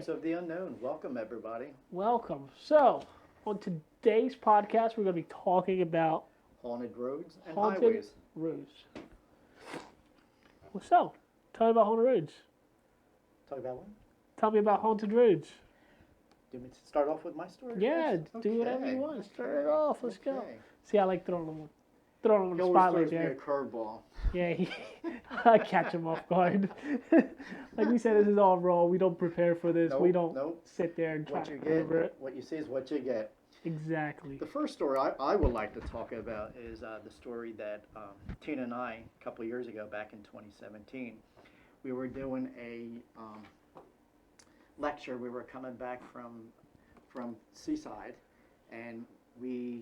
of the Unknown. Welcome, everybody. Welcome. So, on today's podcast, we're going to be talking about Haunted roads and haunted highways. roads. So, tell me about haunted roads. Talk about what? Tell me about haunted roads. Do you want me to start off with my story? Yeah, first? do whatever you want. Start it off. Let's go. Okay. See, I like throwing them on He the always spotlight throws me a there. curveball. Yeah, I catch him off guard. Like we said, this is all raw. We don't prepare for this. We don't Nope. sit there and try What to you remember get, it. what you see is what you get. Exactly. The first story I would like to talk about is the story that Tina and I, a couple of years ago, back in 2017, we were doing a lecture. We were coming back from Seaside, and we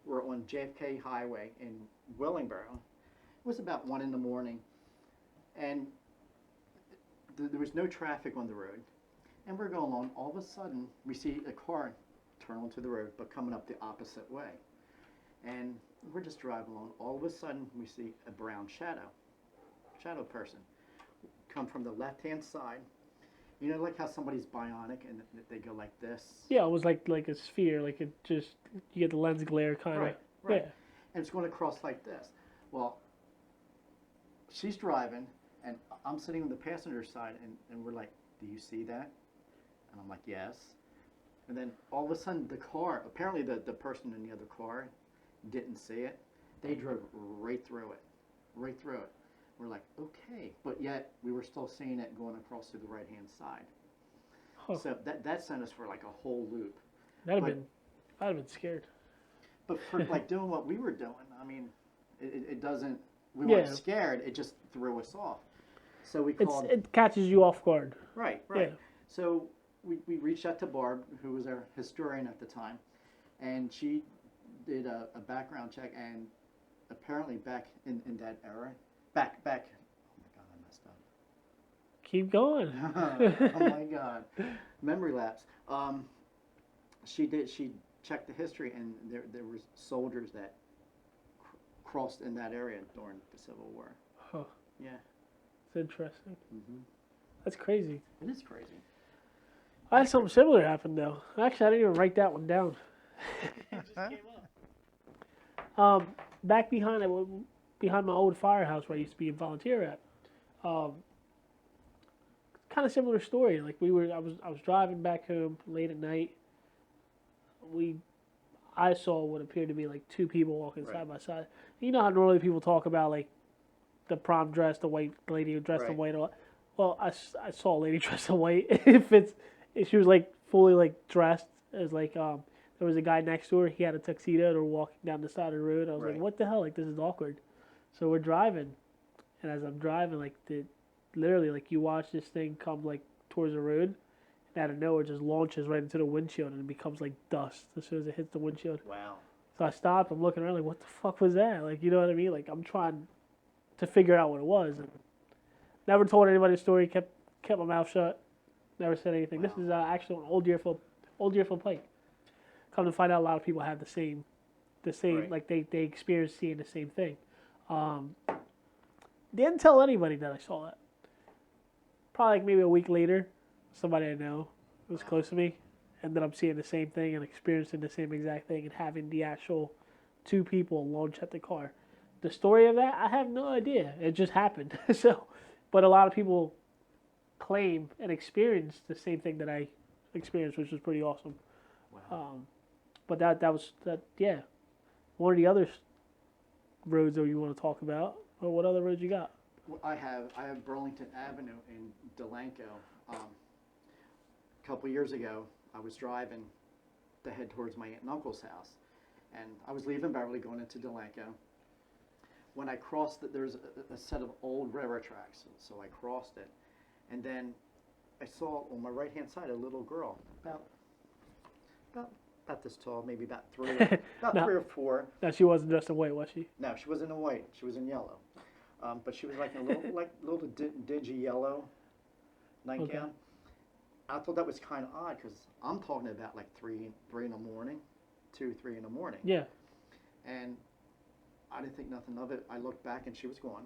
were on JFK Highway in Willingboro. It was about 1 in the morning, and there was no traffic on the road. And we're going along. All of a sudden, we see a car turn onto the road, but coming up the opposite way. And we're just driving along. All of a sudden, we see a brown shadow person, come from the left-hand side. You know, like how somebody's bionic and they go like this? Yeah, it was like a sphere. Like it just, you get the lens glare kind of. Right. Yeah. And it's going to cross like this. Well, she's driving, and I'm sitting on the passenger side, and we're like, do you see that? And I'm like, yes. And then all of a sudden, the car, apparently the person in the other car didn't see it. They drove right through it. Right through it. We're like, okay. But yet, we were still seeing it going across to the right-hand side. Huh. So that sent us for like a whole loop. I'd But- have been scared. But for like doing what we were doing, I mean, it doesn't, we Yeah. weren't scared, it just threw us off. So we called, It catches you off guard. right. Yeah. So we reached out to Barb, who was our historian at the time, and she did a background check, and apparently back in that era, back, oh my God, I messed up. Keep going. Oh my God, memory lapse. She checked the history, and there was soldiers that crossed in that area during the Civil War. Huh. Yeah. It's interesting. Mm-hmm. That's crazy. It is crazy. I had something similar happen though. Actually, I didn't even write that one down. Back behind my old firehouse where I used to be a volunteer at. Kind of similar story. Like I was driving back home late at night. I saw what appeared to be like two people walking Right. side by side. You know how normally people talk about like the prom dress, the white lady dressed in Right. white. Well, I saw a lady dressed in white. If she was like fully like dressed as like there was a guy next to her. He had a tuxedo. They were walking down the side of the road. I was Right. like, what the hell? Like this is awkward. So we're driving, and as I'm driving, like literally like you watch this thing come like towards the road. And out of nowhere, it just launches right into the windshield and it becomes like dust as soon as it hits the windshield. Wow. So I stopped. I'm looking around like, what the fuck was that? Like, you know what I mean? Like, I'm trying to figure out what it was. And never told anybody the story. Kept my mouth shut. Never said anything. Wow. This is actually on Old Deerfield Pike. Come to find out, a lot of people have the same, Right. like they experience seeing the same thing. Didn't tell anybody that I saw that. Probably like maybe a week later, somebody I know who was close to me ended up seeing the same thing and experiencing the same exact thing and having the actual two people launch at the car. The story of that, I have no idea. It just happened. But a lot of people claim and experience the same thing that I experienced, which was pretty awesome. Wow. But that was. Yeah. One of the other roads that you want to talk about, or what other roads you got? Well, I have Burlington Avenue in Delanco. A couple years ago, I was driving to head towards my aunt and uncle's house, and I was leaving Beverly going into Delanco. When I crossed there's a set of old railroad tracks, so I crossed it, and then I saw on my right-hand side a little girl, about this tall, maybe about No. 3 or 4. No, she wasn't dressed in white, was she? No, she wasn't in white. She was in yellow. But she was like a little dingy yellow nightgown. Okay. I thought that was kind of odd because I'm talking about like 3 in the morning, 2, 3 in the morning. Yeah. And I didn't think nothing of it. I looked back and she was gone.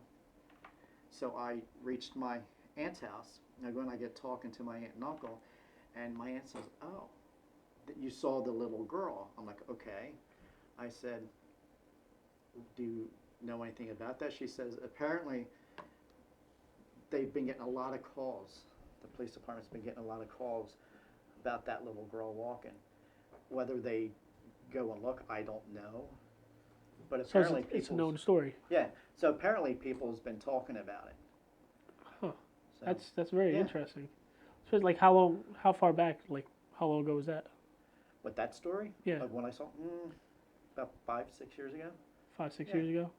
So I reached my aunt's house. I go and I get talking to my aunt and uncle, And my aunt says, "Oh, that you saw the little girl." I'm like, "Okay." I said, "Do you know anything about that?" She says, "Apparently, they've been getting a lot of calls. The police department's been getting a lot of calls about that little girl walking. Whether they go and look, I don't know. But So apparently, it's a known story. yeah. So apparently, people's been talking about it. Huh. So, That's very yeah. interesting. So it's like how far back, like how long ago was that? With that story, Yeah. of when I saw about 5, 6 years ago, 5, 6 Yeah. years ago.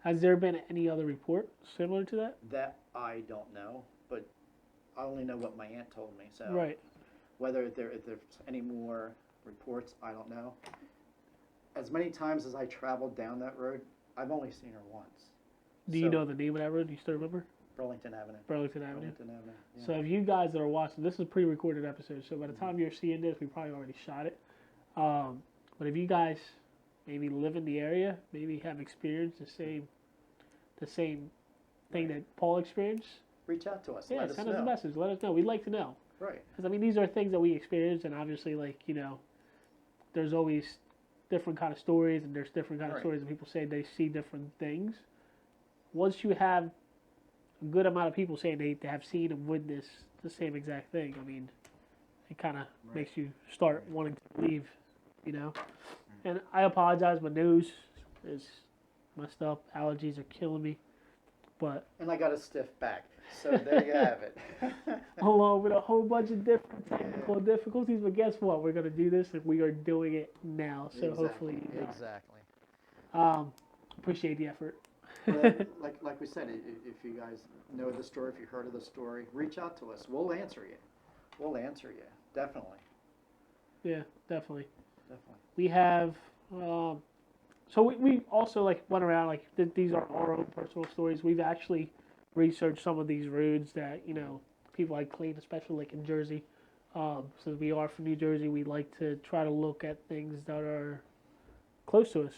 Has there been any other report similar to that? that I don't know. But I only know what my aunt told me. So Right. whether if there's any more reports, I don't know. As many times as I traveled down that road, I've only seen her once. Do you So, know the name of that road? Do you still remember? Burlington Avenue? Burlington Avenue. Burlington Avenue. Yeah. So if you guys that are watching, this is a pre-recorded episode. So by the time you're seeing this, we probably already shot it. But if you guys maybe live in the area, maybe have experienced the same thing that Paul experienced, Reach out to us. yeah, Let us send us a know. message. Let us know. We'd like to know. Right. Because I mean, these are things that we experience, and obviously, like there's always different kind of stories, and there's different kind of Right. stories, and people say they see different things. Once you have a good amount of people saying they have seen and witnessed the same exact thing, I mean, it kind of Right. makes you start wanting to believe, And I apologize, my nose is messed up. Allergies are killing me, but And I got a stiff back. So there you have it. along with a whole bunch of different technical difficulties. But guess what? We're gonna do this, and we are doing it now. So Exactly. hopefully, Exactly. appreciate the effort. Well, like we said, if you guys know the story, if you heard of the story, reach out to us. We'll answer you. We'll answer you. Definitely. Yeah, definitely. Definitely. We have. So we also went around these are our own personal stories. We've actually researched some of these roads that people like claim, especially like in Jersey. Since we are from New Jersey, we like to try to look at things that are close to us.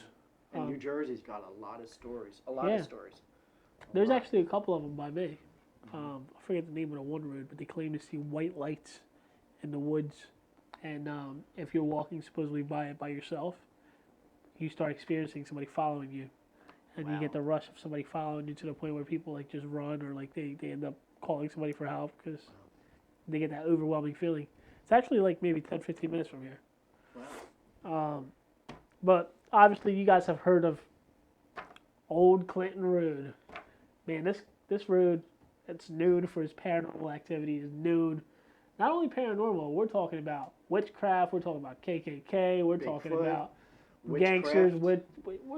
And New Jersey's got a lot of stories. A lot Yeah. of stories. There's lot. actually a couple of them by me. I forget the name of the one road, but they claim to see white lights in the woods. And if you're walking supposedly by it by yourself, you start experiencing somebody following you. And you Wow. get the rush of somebody following you to the point where people just run, or they end up calling somebody for help because they get that overwhelming feeling. It's actually maybe 10, 15 minutes from here. Wow. But obviously you guys have heard of Old Clinton Road. Man, this road, it's known for its paranormal activity, is known not only paranormal, we're talking about witchcraft, we're talking about KKK, we're talking Bigfoot, about witchcraft. gangsters, we're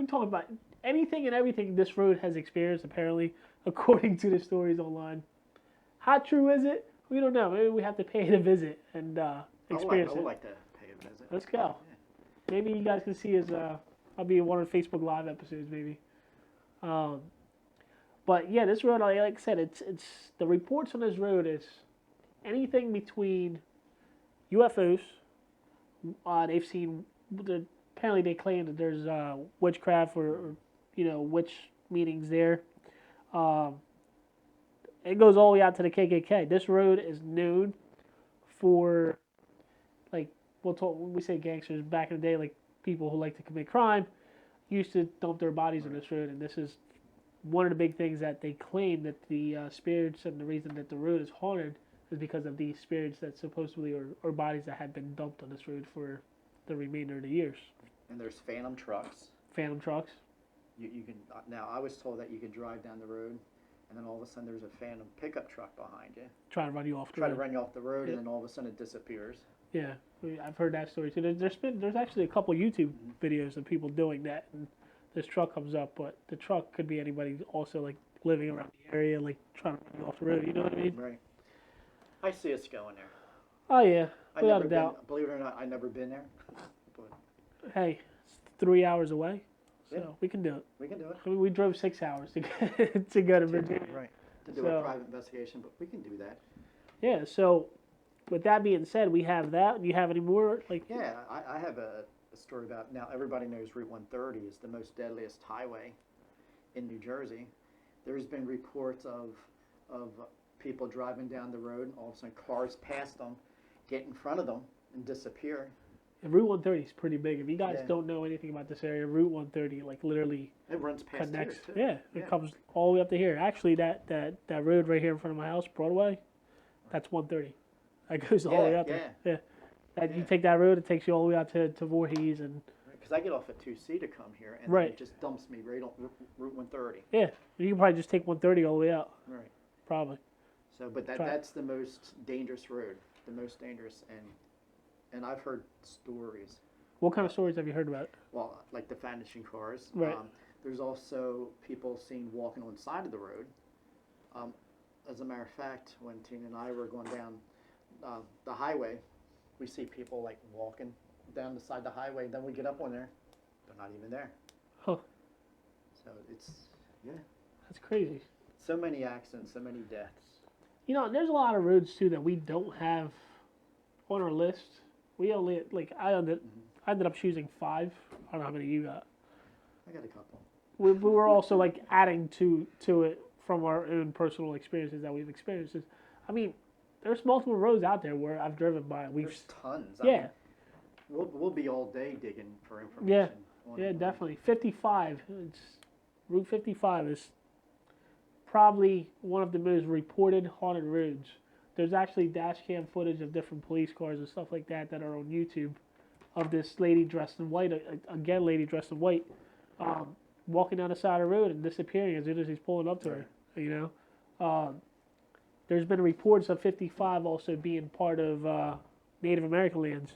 talking about anything and everything this road has experienced, apparently, according to the stories online. How true is it? We don't know. Maybe we have to pay it a visit and experience I would it. like to pay a visit. Let's go. Maybe you guys can see us. I'll be in one of the Facebook Live episodes, maybe. But yeah, this road, like I said, it's the reports on this road is anything between UFOs. They've seen. Apparently, they claim that there's witchcraft or witch meetings there. It goes all the way out to the KKK. This road is known for, when we say gangsters back in the day, people who like to commit crime, used to dump their bodies on this road, and this is one of the big things that they claim that the spirits, and the reason that the road is haunted is because of these spirits that supposedly or bodies that had been dumped on this road for the remainder of the years. And there's phantom trucks. Phantom trucks. You can now. I was told that you could drive down the road, and then all of a sudden there's a phantom pickup truck behind you. Trying to run you off the Try road. to run you off the road, Yeah. and then all of a sudden it disappears. Yeah, I've heard that story too. There's actually a couple YouTube videos of people doing that, and this truck comes up, but the truck could be anybody also living around the area, trying to run you off the road. You know what I mean? Right. I see us going there. Oh yeah, I without never a doubt. been, believe it or not, I've never been there. But Hey, it's 3 hours away, so Yeah. we can do it. we can do it. I mean, we drove 6 hours to get to go to Virginia. Right. To do So- a private investigation, but we can do that. Yeah. So, with that being said, we have that. Do you have any more? Yeah, I have a story about, now everybody knows Route 130 is the most deadliest highway in New Jersey. There's been reports of people driving down the road, and all of a sudden cars passed them, get in front of them and disappear. And Route 130 is pretty big. If you guys Yeah. don't know anything about this area, Route 130 like literally It runs past connects. here too. Yeah, Yeah. it comes all the way up to here. Actually, that road right here in front of my house, Broadway, that's 130. That goes all the way out there. Yeah. You Yeah. take that road, it takes you all the way out to Voorhees and Because I get off at 2C to come here, and Right. then it just dumps me right on Route 130. yeah, you can probably just take 130 all the way out. Right. Probably. So, but Right. that's the most dangerous road, the most dangerous, and I've heard stories. What kind of stories have you heard about it? Well, like the vanishing cars. Right. There's also people seen walking on the side of the road. As a matter of fact, when Tina and I were going down the highway, we see people like walking down the side of the highway. Then we get up on there, they're not even there. Huh. So it's That's crazy. so many accidents, so many deaths. You know, there's a lot of roads too that we don't have on our list. We only like I ended up choosing 5. I don't know how many you got. I got a couple. We were also like adding to it from our own personal experiences that we've experienced. I mean, there's multiple roads out there where I've driven by. There's tons. I Yeah. mean, we'll be all day digging for information. Yeah. on Yeah, it. definitely. 55. Route 55 is probably one of the most reported haunted roads. There's actually dash cam footage of different police cars and stuff like that are on YouTube of this lady dressed in white, again, lady dressed in white, walking down the side of the road and disappearing as soon as he's pulling up to her, you know. There's been reports of 55 also being part of Native American lands.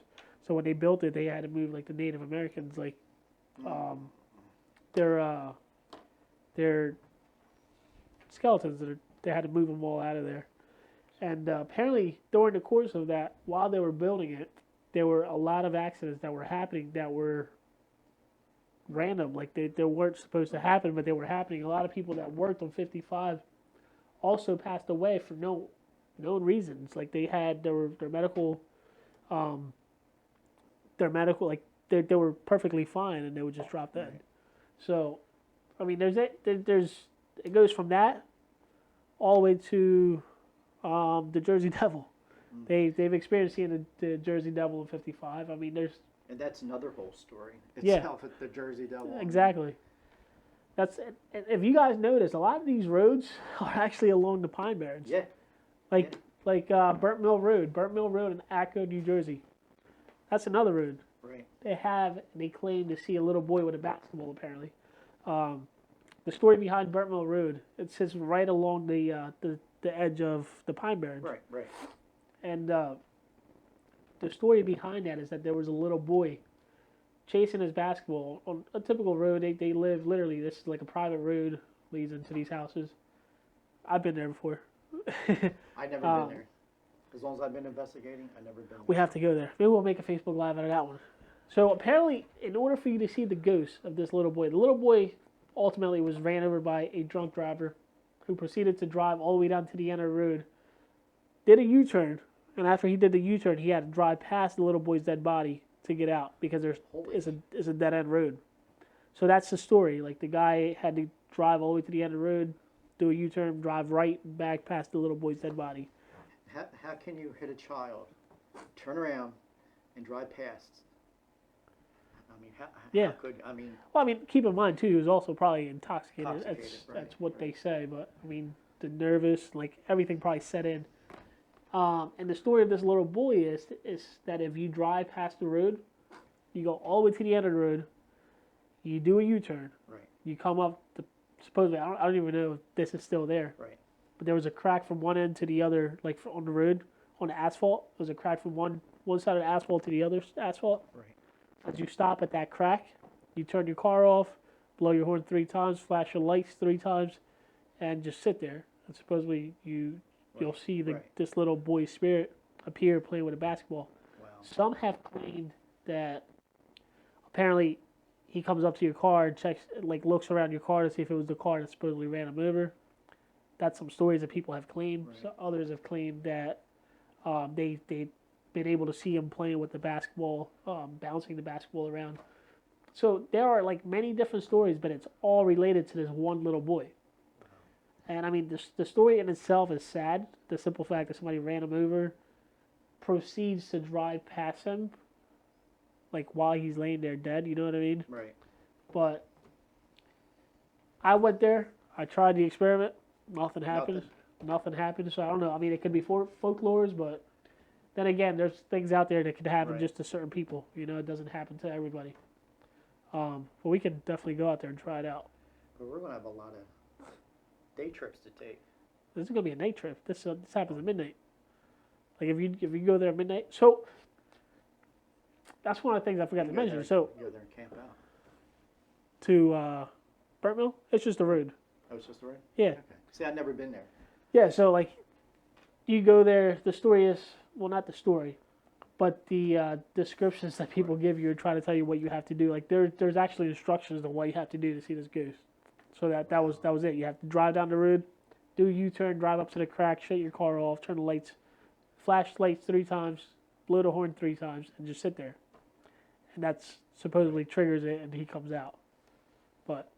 So when they built it, they had to move like the Native Americans, like their skeletons. They had to move them all out of there. And apparently, during the course of that, while they were building it, there were a lot of accidents that were happening that were random. Like they weren't supposed to happen, but they were happening. A lot of people that worked on 55 also passed away for no known reasons. Like they had their medical, like they were perfectly fine and they would just drop dead. Right. So, I mean, it goes from that all the way to the Jersey Devil. They've experienced seeing the Jersey Devil in 55. I mean, And that's another whole story Yeah. itself at the Jersey Devil. exactly. And if you guys notice, a lot of these roads are actually along the Pine Barrens. Yeah. Like Burnt Mill Road in Atco, New Jersey. That's another road. Right. They claim to see a little boy with a basketball. Apparently, the story behind Burnt Mill Road, it sits right along the edge of the Pine Barrens. Right. Right. And the story behind that is that there was a little boy chasing his basketball on a typical road. They live literally. This is like a private road leads into these houses. I've been there before. I've never been there. As long as I've been investigating, I've never been We there. have to go there. Maybe we'll make a Facebook Live out of that one. So apparently, in order for you to see the ghost of this little boy, the little boy ultimately was ran over by a drunk driver who proceeded to drive all the way down to the end of the road, did a U-turn, and after he did the U-turn, he had to drive past the little boy's dead body to get out because it's a dead-end road. So that's the story. Like the guy had to drive all the way to the end of the road, do a U-turn, drive right back past the little boy's dead body. How can you hit a child, turn around, and drive past? I mean, how could I mean? Well, I mean, keep in mind too, he was also probably intoxicated. Intoxicated, That's right, what right. they say. But I mean, the nervous, like everything probably set in. And the story of this little boy is that if you drive past the road, you go all the way to the end of the road, you do a U-turn, Right. you come up. Supposedly, I don't even know if this is still there. Right. But there was a crack from one end to the other, like on the road, on the asphalt. There was a crack from one side of the asphalt to the other asphalt. Right. As you stop at that crack, you turn your car off, blow your horn 3 times, flash your lights 3 times, and just sit there. And supposedly you'll see this little boy's spirit appear playing with a basketball. Wow. Some have claimed that apparently he comes up to your car and checks, like looks around your car to see if it was the car that supposedly ran him over. That's some stories that people have claimed. Right. So others have claimed that they've been able to see him playing with the basketball, bouncing the basketball around. So there are like many different stories, but it's all related to this one little boy. And I mean, the story in itself is sad. The simple fact that somebody ran him over, proceeds to drive past him, like while he's laying there dead. You know what I mean? Right. But I went there. I tried the experiment. Nothing happened. Nothing happened. So I don't know. I mean, it could be folklores, but then again, there's things out there that could happen Right. just to certain people. You know, it doesn't happen to everybody. But we can definitely go out there and try it out. But we're gonna have a lot of day trips to take. This is gonna be a night trip. This happens at midnight. Like if you go there at midnight, so that's one of the things I forgot to mention. So Go there and camp out. to Burnt Mill, it's just a road. Oh, it's just a road? Yeah, Okay. See, I've never been there. yeah. So like you go there. The story is not the story, but the descriptions that people give you are trying to tell you what you have to do. Like there's actually instructions on what you have to do to see this ghost. So that was it. You have to drive down the road, do a U-turn, drive up to the crack, shut your car off, turn the lights, flash lights 3 times, blow the horn 3 times, and just sit there. And that's supposedly triggers it, and he comes out. But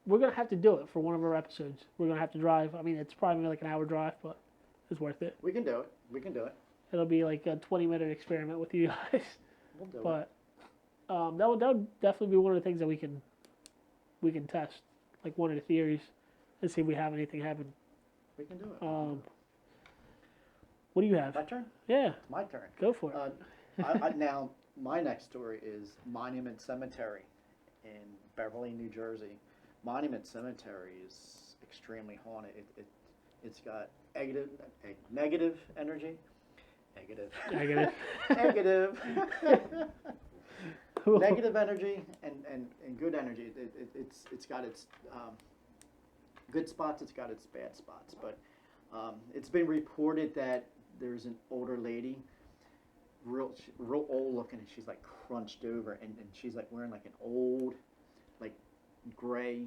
we're gonna have to do it for one of our episodes. We're gonna have to drive. I mean, it's probably like an hour drive, but it's worth it. We can do it. We can do it. It'll be like a 20-minute experiment with you guys. We'll do it. But that would definitely be one of the things that we can test, like one of the theories, and see if we have anything happen. We can do it. What do you have? My turn? Yeah, It's my turn. go for it. Now, my next story is Monument Cemetery in Beverly, New Jersey. Monument Cemetery is extremely haunted. It's got negative energy. Negative. Negative. Negative energy and good energy. It's got its good spots. It's got its bad spots. But it's been reported that there's an older lady, real old looking, and she's like crunched over, and she's like wearing like an old, like gray,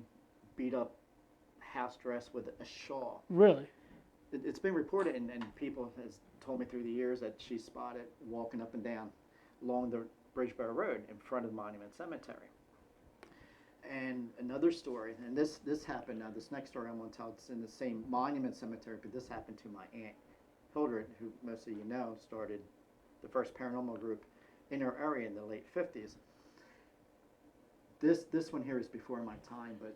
beat up house dress with a shawl. Really? It's been reported, and people has told me through the years that she's spotted walking up and down along the Bridgeboro Road in front of Monument Cemetery. And another story, and this happened now, this next story I'm going to tell, it's in the same Monument Cemetery, but this happened to my aunt Hildred, who most of you know started the first paranormal group in our area in the late 50s. This one here is before my time, but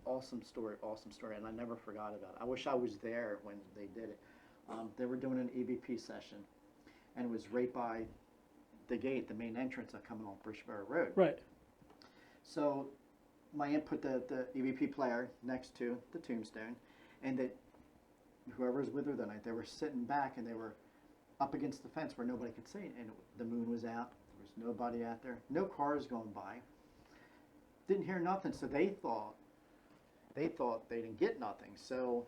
awesome story, and I never forgot about it. I wish I was there when they did it. They were doing an EVP session, and it was right by the gate, the main entrance coming on Bridgeboro Road. Right. So my aunt put the EVP player next to the tombstone, and that whoever was with her that night, they were sitting back and they were up against the fence where nobody could see it, and the moon was out. There was nobody out there, no cars going by. Didn't hear nothing, so they thought they didn't get nothing. So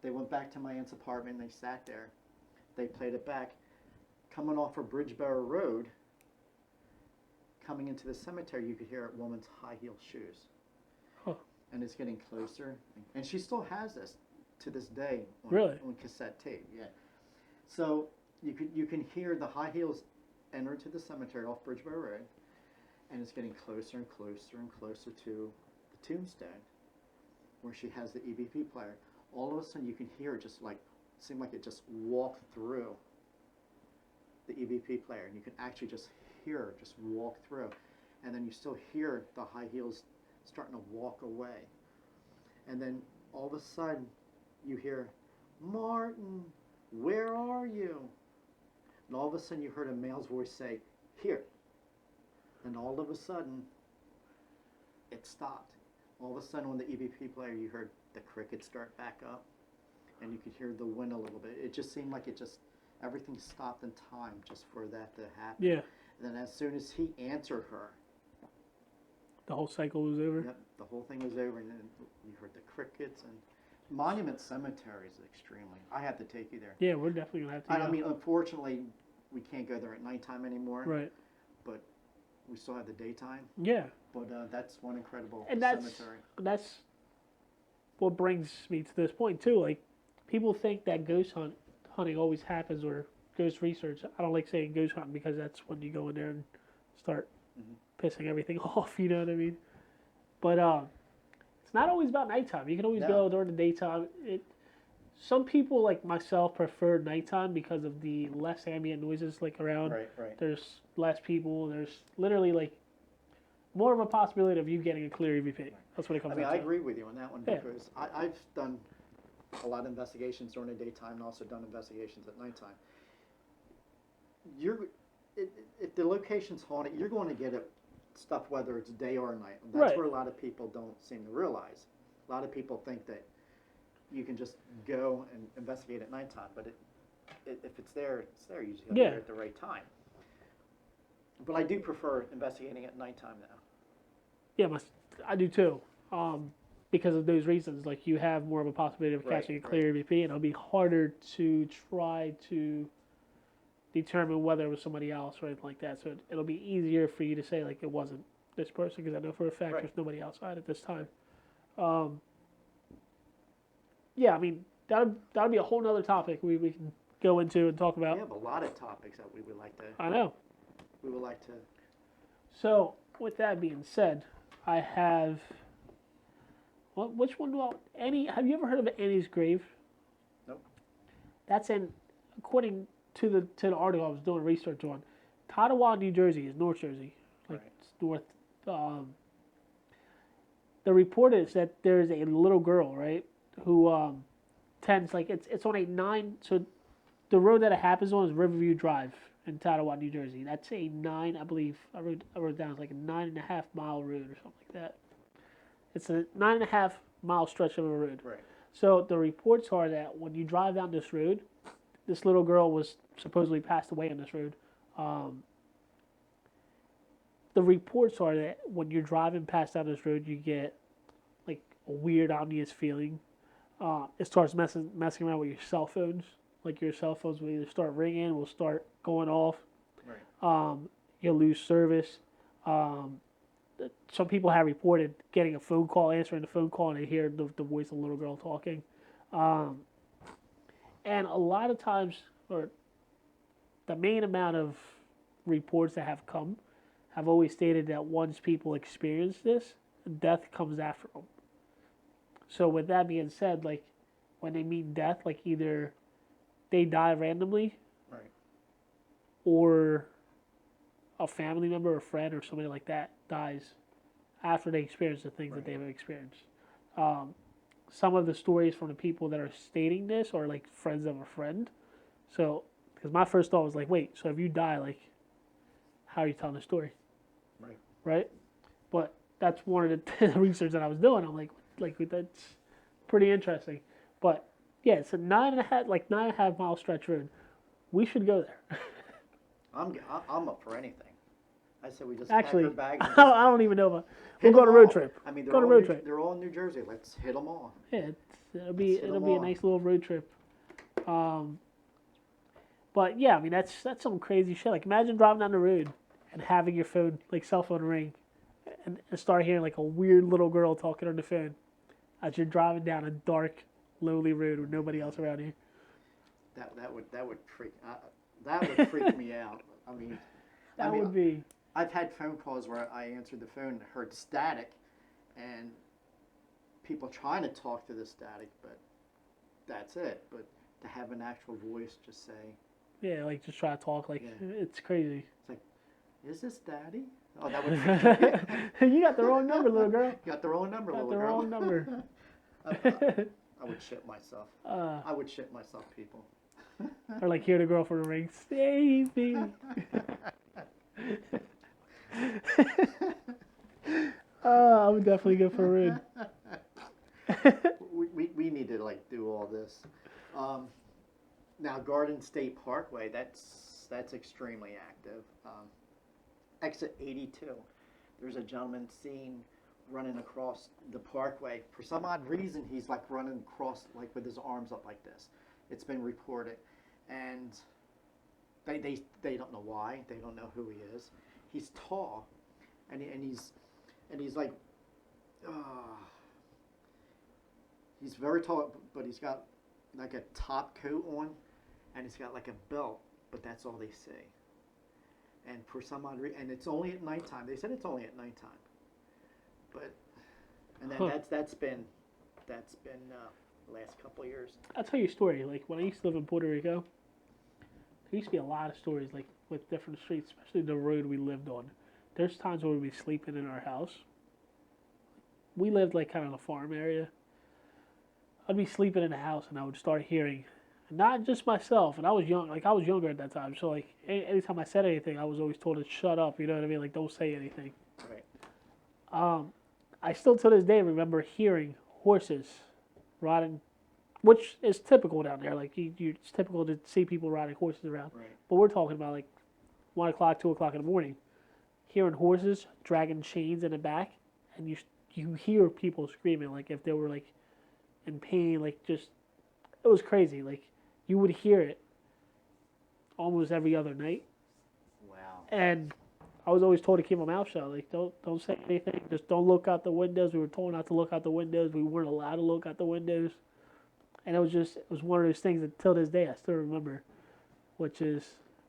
they went back to my aunt's apartment and they sat there. They played it back. Coming off of Bridgeboro Road, coming into the cemetery, you could hear a woman's high heel shoes. Huh. And it's getting closer. And she still has this to this day on, Really? on cassette tape. Yeah. So you can hear the high heels enter into the cemetery off Bridgeboro Road, and it's getting closer and closer and closer to the tombstone where she has the EVP player. All of a sudden you can hear it just like, seemed like it just walked through the EVP player, and you can actually just hear her just walk through, and then you still hear the high heels starting to walk away, and then all of a sudden you hear, "Martin, where are you?" And all of a sudden you heard a male's voice say, "Here." And all of a sudden it stopped. All of a sudden on the EVP player you heard the crickets start back up, and you could hear the wind a little bit. It just seemed like everything stopped in time just for that to happen. Yeah. And then as soon as he answered her, The whole cycle was over. yep, the whole thing was over, and then you heard the crickets. And Monument Cemetery is extremely. I have to take you there. Yeah, we're definitely gonna have to. I go. mean, unfortunately, we can't go there at nighttime anymore. Right. But we still have the daytime. Yeah, But that's one incredible and that's cemetery. what brings me to this point too. Like, people think that ghost hunting always happens, or ghost research. I don't like saying ghost hunting because that's when you go in there and start pissing everything off. You know what I mean? But it's not always about nighttime. You can always No. go during the daytime. some people like myself prefer nighttime because of the less ambient noises like around. Right, right. There's less people. There's literally like more of a possibility of you getting a clear EVP. That's what it comes I mean, down I to. agree with you on that one Yeah. because I've done a lot of investigations during the daytime and also done investigations at nighttime. You're, if the location's haunted, you're going to get it stuff whether it's day or night. And that's Right. where a lot of people don't seem to realize. A lot of people think that you can just go and investigate at nighttime, but if it's there, it's there. You just got to Yeah. be there at the right time. But I do prefer investigating at nighttime now. Yeah, I do too. Because of those reasons, like you have more of a possibility of Right, catching a clear EVP, and it'll be harder to try to determine whether it was somebody else or anything like that. So it'll be easier for you to say like it wasn't this person because I know for a fact Right. there's nobody outside at this time. Yeah, I mean that'll be a whole nother topic we can go into and talk about. We have a lot of topics that we would like to. I know. We would like to. So with that being said, I have. Which one do I? Have you ever heard of Annie's Grave? Nope. That's according to the article I was doing research on. Tottawa, New Jersey is North Jersey, like Right. it's north. The report is that there is a little girl, right, who tends like it's on a 9. So the road that it happens on is Riverview Drive in Tottawa, New Jersey. That's a 9, I believe. I wrote down it's like a 9.5 mile road or something like that. It's a 9.5 mile stretch of a road. Right. So the reports are that when you drive down this road, this little girl was supposedly passed away on this road. The reports are that when you're driving past down this road, you get like a weird, ominous feeling. It starts messing around with your cell phones. Like your cell phones will either start ringing, will start going off. Right. You'll lose service. Some people have reported getting a phone call, answering the phone call, and they hear the voice of a little girl talking. And a lot of times, or the main amount of reports that have come have always stated that once people experience this, death comes after them. So with that being said, like when they mean death, like either they die randomly, Right. or a family member or friend or somebody like that dies after they experience the things that they've experienced. Some of the stories from the people that are stating this are like friends of a friend. So, because my first thought was like, wait, so if you die, like, how are you telling the story? Right. Right? But that's one of the research that I was doing. I'm like that's pretty interesting. But yeah, it's a 9.5 mile stretch road. We should go there. I'm up for anything. I said we just Actually, pack our bags. And I don't even know. We'll hit go on a 'em road all. trip. I mean, Go on a road trip. They're all in New Jersey. Let's hit them all. Yeah, it'll Let's be hit 'em a all. nice little road trip. But yeah, I mean that's some crazy shit. Like imagine driving down the road and having your phone, like cell phone, ring, and start hearing like a weird little girl talking on the phone as you're driving down a dark, lonely road with nobody else around you. That would freak me out. I mean, That would be. I've had phone calls where I answered the phone and heard static, and people trying to talk to the static, but that's it. But to have an actual voice just say, Yeah, like just try to talk. Like Yeah. it's crazy. it's like, "Is this Daddy?" Oh, that would freak me out. You got the wrong number, little girl. You got the wrong number, Got little the girl. wrong number. I would shit myself. Uh, I would shit myself, people. or like hear the girl from the ring, save me. I would definitely go for a road. We need to like do all this. Now, Garden State Parkway, that's extremely active. Exit 82. There's a gentleman seen running across the parkway. For some odd reason, he's like running across like with his arms up like this. It's been reported, and they don't know why. They don't know who he is. He's tall, and he's like, he's very tall, but he's got like a top coat on, and he's got like a belt, but that's all they see. And for some odd reason, and it's only at nighttime. They said it's only at nighttime, but and then Huh. that's been last couple of years. I'll tell you a story. Like when I used to live in Puerto Rico, there used to be a lot of stories like with different streets, especially the road we lived on. There's times where we'd be sleeping in our house. We lived like kind of in a farm area. I'd be sleeping in the house and I would start hearing, not just myself, and I was young, like I was younger at that time. So like anytime I said anything, I was always told to shut up. You know what I mean? Like don't say anything. Right. I still to this day remember hearing horses riding, which is typical down there. Like it's typical to see people riding horses around. Right. But we're talking about like 1 o'clock, 2 o'clock in the morning, hearing horses dragging chains in the back, and you hear people screaming like if they were like in pain, like just it was crazy. Like you would hear it almost every other night, Wow. and I was always told to keep my mouth shut. Like don't say anything. Just don't look out the windows. We were told not to look out the windows. We weren't allowed to look out the windows. And it was one of those things that till this day I still remember, which is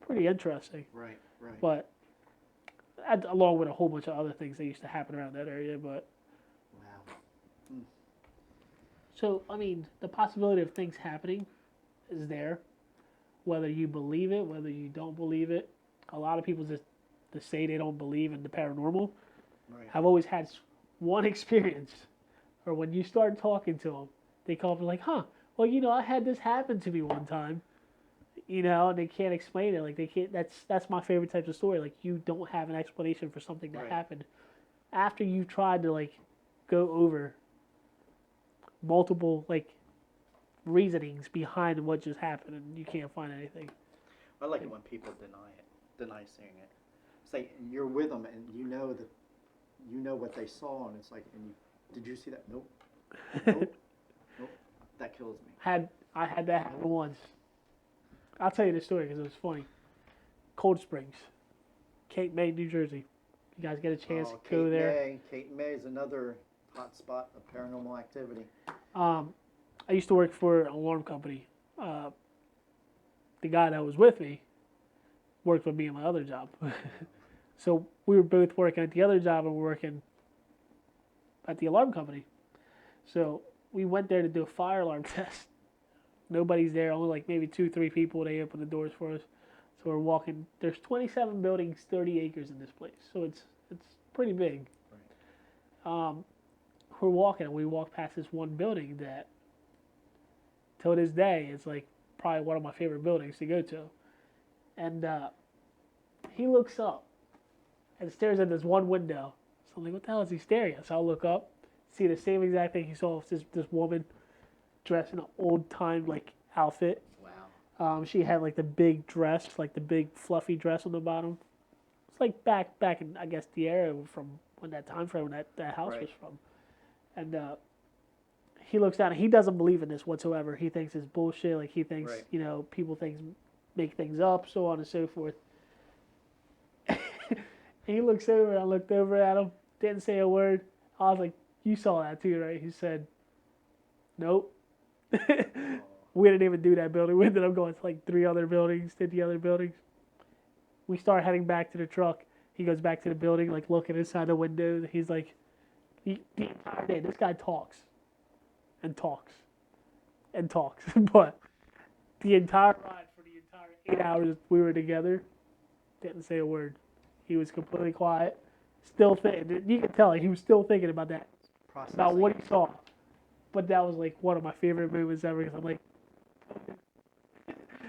pretty interesting. Right. Right. But along with a whole bunch of other things that used to happen around that area. But Wow. so I mean, the possibility of things happening is there, whether you believe it, whether you don't believe it. A lot of people just say they don't believe in the paranormal. Right. I've always had one experience, or when you start talking to them, they come up and like, huh, well, you know, I had this happen to me one time, you know, and they can't explain it. Like they can't. That's my favorite type of story. Like you don't have an explanation for something that Right. happened after you've tried to like go over multiple like reasonings behind what just happened, and you can't find anything. I like it when people deny seeing it. Say you're with them and you know that you know what they saw, and it's like, and you, did you see that? Nope. Nope. Nope. That kills me. I had that happen once. I'll tell you the story because it was funny. Cold Springs, Cape May, New Jersey. You guys get a chance to go Cape there. May. Cape May is another hot spot of paranormal activity. I used to work for an alarm company. The guy that was with me worked with me in my other job. So we were both working at the other job and working at the alarm company. So we went there to do a fire alarm test. Nobody's there, only like maybe 2-3 people. They opened the doors for us. So we're walking. There's 27 buildings, 30 acres in this place. So it's pretty big. Right. We're walking and we walk past this one building that till this day is like probably one of my favorite buildings to go to. And he looks up and stares at this one window. So I'm like, what the hell is he staring at? So I'll look up, see the same exact thing he saw. This woman dressed in an old time like outfit. Wow. She had like the big dress, like the big fluffy dress on the bottom. It's like back in I guess the era from when that time frame that house Right. was from. And he looks down and he doesn't believe in this whatsoever. He thinks it's bullshit. Like he thinks, Right. you know, people make things up, so on and so forth. And he looks over and I looked over at him, didn't say a word. I was like, you saw that too, right? He said, nope. We didn't even do that building. We ended up going to like 3 other buildings, did the other buildings. We start heading back to the truck. He goes back to the building, like looking inside the window. He's like, the entire day, this guy talks and talks and talks. But the entire ride for the entire 8 hours we were together, didn't say a word. He was completely quiet, still thinking. You could tell he was still thinking about that, about Processing. what he saw. But that was like one of my favorite moments ever because I'm like,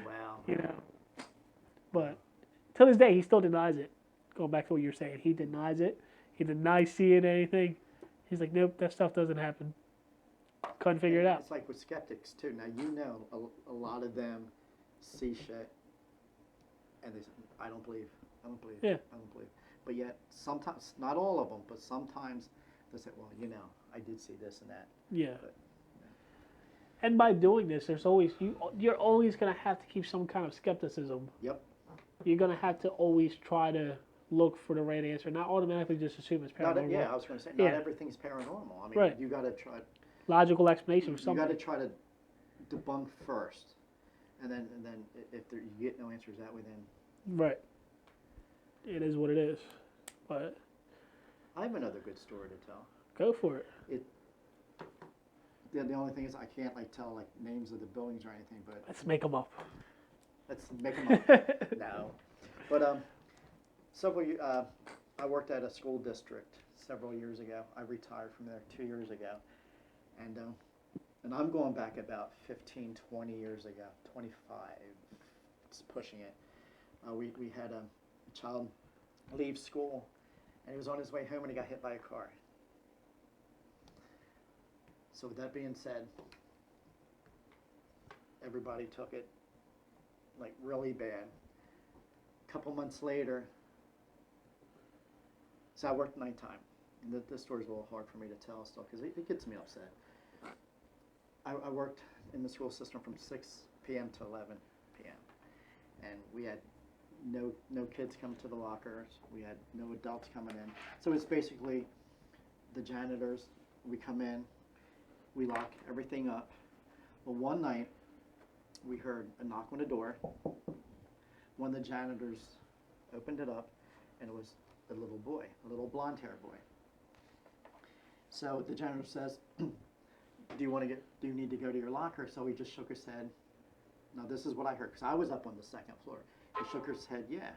Wow. you know. But to this day, he still denies it. Going back to what you're saying, he denies it. He denies seeing anything. He's like, nope, that stuff doesn't happen. Couldn't figure it out. It's like with skeptics too. Now you know a lot of them see shit, and they say, I don't believe. I don't believe. Yeah. I don't believe. But yet sometimes, not all of them, but sometimes they say, well, you know, I did see this and that. Yeah. But, And by doing this, there's always you're always gonna have to keep some kind of skepticism. Yep. You're gonna have to always try to look for the right answer, not automatically just assume it's paranormal. Yeah, I was going to say, Yeah. not everything's paranormal. I mean, Right. you got to try. Logical explanation for You got something. to try to debunk first, and then if you get no answers that way, then Right. It is what it is. But I have another good story to tell. go for it. the only thing is I can't like tell like names of the buildings or anything, but Let's make them up. let's make them up. No, but I worked at a school district several years ago. I retired from there 2 years ago, and I'm going back about 15, 20 years ago, 25, it's pushing it. We had a child leave school, and he was on his way home and he got hit by a car. So with that being said, everybody took it like really bad. A couple months later, so I worked nighttime. And this story's a little hard for me to tell still because it gets me upset. I worked in the school system from 6 p.m. to 11 p.m. And we had no kids come to the lockers. We had no adults coming in. So it's basically the janitors. We come in, we lock everything up. Well, one night we heard a knock on the door. One of the janitors opened it up, and it was a little boy, a little blonde-haired boy. So the janitor says, do you need to go to your locker? So he just shook his head. Now this is what I heard, because I was up on the second floor. He shook his head, yeah.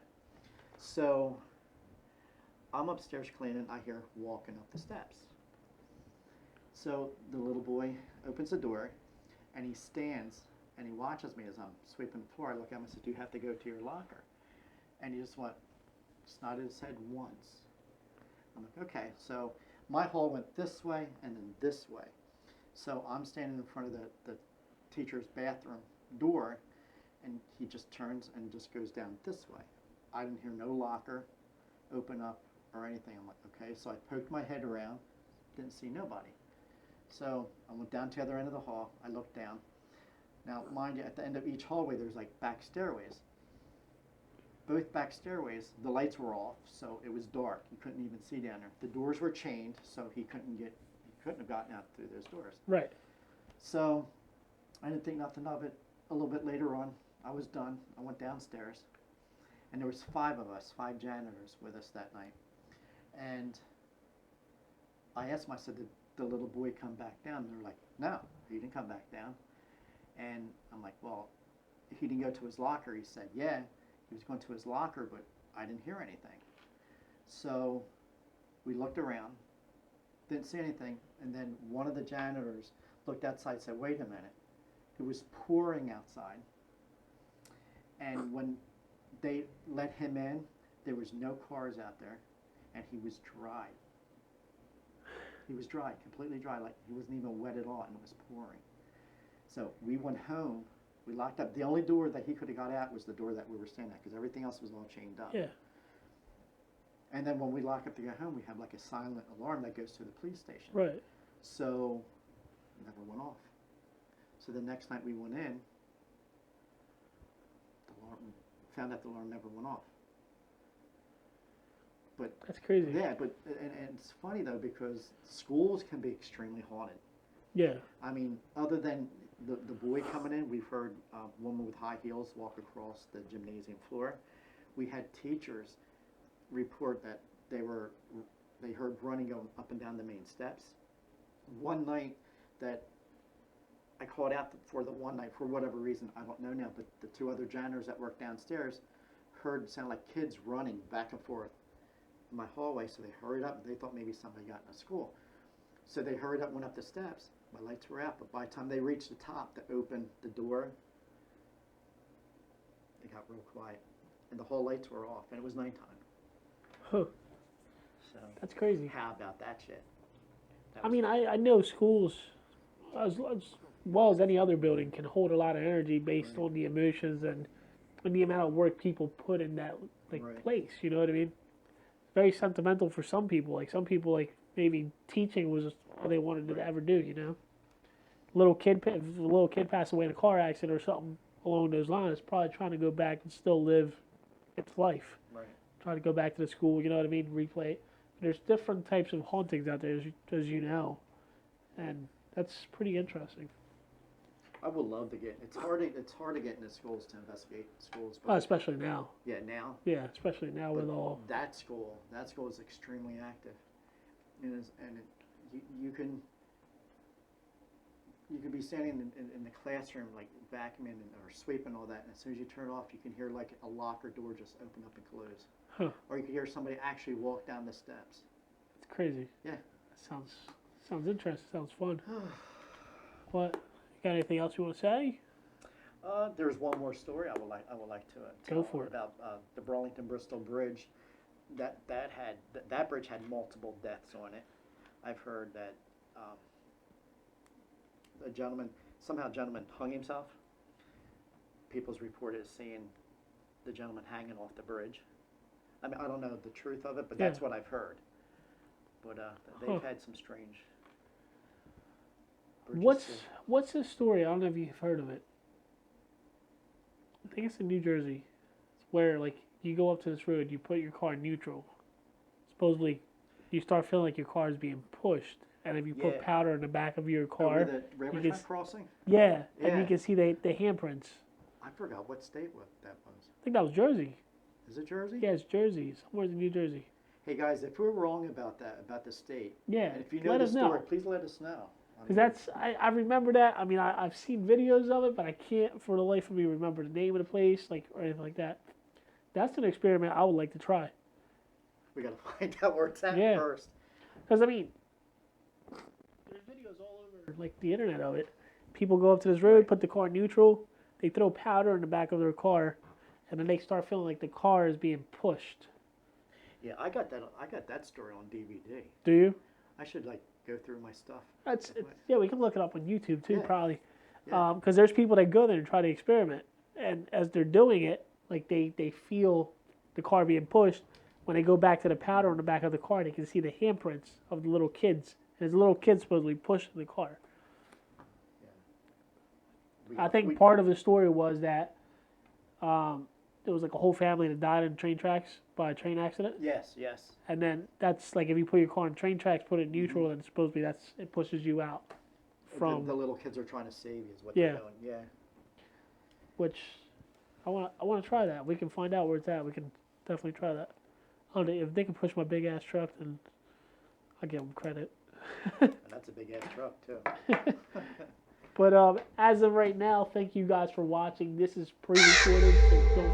So I'm upstairs cleaning, I hear walking up the steps. So the little boy opens the door, and he stands, and he watches me as I'm sweeping the floor. I look at him and say, do you have to go to your locker? And he just nodded his head once. I'm like, okay. So my hall went this way and then this way. So I'm standing in front of the teacher's bathroom door, and he just turns and just goes down this way. I didn't hear no locker open up or anything. I'm like, okay. So I poked my head around, didn't see nobody. So I went down to the other end of the hall. I looked down. Now, mind you, at the end of each hallway, there's like back stairways. Both back stairways, the lights were off, so it was dark. You couldn't even see down there. The doors were chained, so he couldn't have gotten out through those doors. Right. So I didn't think nothing of it. A little bit later on, I was done. I went downstairs, and there was 5 of us, 5 janitors with us that night. And I asked them, I said, did the little boy come back down? And they're like, no, he didn't come back down. And I'm like, well, he didn't go to his locker. He said, yeah, he was going to his locker, but I didn't hear anything. So we looked around, didn't see anything, and then one of the janitors looked outside and said, wait a minute. It was pouring outside. And when they let him in, there was no cars out there, and he was dry. He was dry, completely dry, like he wasn't even wet at all, and it was pouring. So we went home, we locked up. The only door that he could have got out was the door that we were staying at, because everything else was all chained up. Yeah. And then when we lock up to go home, we have like a silent alarm that goes to the police station. Right. So it never went off. So the next night we went in, found out the alarm never went off. But That's crazy. yeah, and it's funny though, because schools can be extremely haunted. Yeah. I mean, other than the boy coming in, we've heard a woman with high heels walk across the gymnasium floor. We had teachers report that they heard running going up and down the main steps. One night that I called out for the one night, for whatever reason, I don't know now, but the 2 other janitors that worked downstairs heard it sound like kids running back and forth in my hallway, so they hurried up, and they thought maybe somebody got into school. So they hurried up, went up the steps. My lights were out, but by the time they reached the top to open the door, it got real quiet, and the whole lights were off, and it was nighttime. Huh. So That's crazy. how about that shit? That I was- mean, I know schools, as well as any other building, can hold a lot of energy based Right. on the emotions and the amount of work people put in that Right. place. You know what I mean? Very sentimental for some people. Like some people, maybe teaching was all they wanted to ever do. You know, if a little kid passed away in a car accident or something along those lines, probably trying to go back and still live its life. Right. Trying to go back to the school. You know what I mean? Replay it. There's different types of hauntings out there, as you know, and that's pretty interesting. I would love to get. It's hard to get into schools to investigate schools. But Especially now. yeah, now. Yeah, especially now with But all. that school is extremely active, and you can. you could be standing in the classroom, like vacuuming or sweeping all that, and as soon as you turn it off, you can hear like a locker door just open up and close. Huh. Or you could hear somebody actually walk down the steps. It's crazy. Yeah. That sounds interesting. Sounds fun. What? You got anything else you want to say? There's one more story I would like to tell Go for it. about the Burlington Bristol Bridge. That bridge had multiple deaths on it. I've heard that a gentleman hung himself. People's reported seeing the gentleman hanging off the bridge. I mean, I don't know the truth of it, but that's Yeah. what I've heard. But they've had some strange bridges too. What's this story? I don't know if you've heard of it. I think it's in New Jersey. It's where like you go up to this road, you put your car in neutral. Supposedly, you start feeling like your car is being pushed, and if you put Yeah. powder in the back of your Over car, the railway can track crossing? and you Yeah. can see the handprints. I forgot what state that was. I think that was Jersey. Is it Jersey? Yeah, it's Jersey. Somewhere in New Jersey. Hey guys, if we're wrong about that, about the state, Yeah, and if you know let the us story, know. please let us know. I Because mean, I remember that. I mean, I've seen videos of it, but I can't for the life of me remember the name of the place, like or anything like that. That's an experiment I would like to try. we gotta find out where it's at Yeah. first. Because I mean, there's videos all over like the internet of it. People go up to this road, Right. put the car in neutral, they throw powder in the back of their car, and then they start feeling like the car is being pushed. Yeah, I got that story on DVD. Do you? I should like go through my stuff. Yeah, we can look it up on YouTube too, Yeah. probably. Yeah. Because there's people that go there and try to experiment, and as they're doing it, like they feel the car being pushed. When they go back to the powder on the back of the car, they can see the handprints of the little kids. And the little kids supposedly pushing the car. I think part of the story was that there was like a whole family that died in train tracks by a train accident. Yes. And then that's like if you put your car in train tracks, put it in neutral, then supposedly it pushes you out from the little kids are trying to save you is what Yeah. they're doing. Yeah. which I want to try that. We can find out where it's at. We can definitely try that. I don't know, if they can push my big ass truck, then I'll give them credit. And that's a big ass truck too. But as of right now, thank you guys for watching. This is pre-recorded, so don't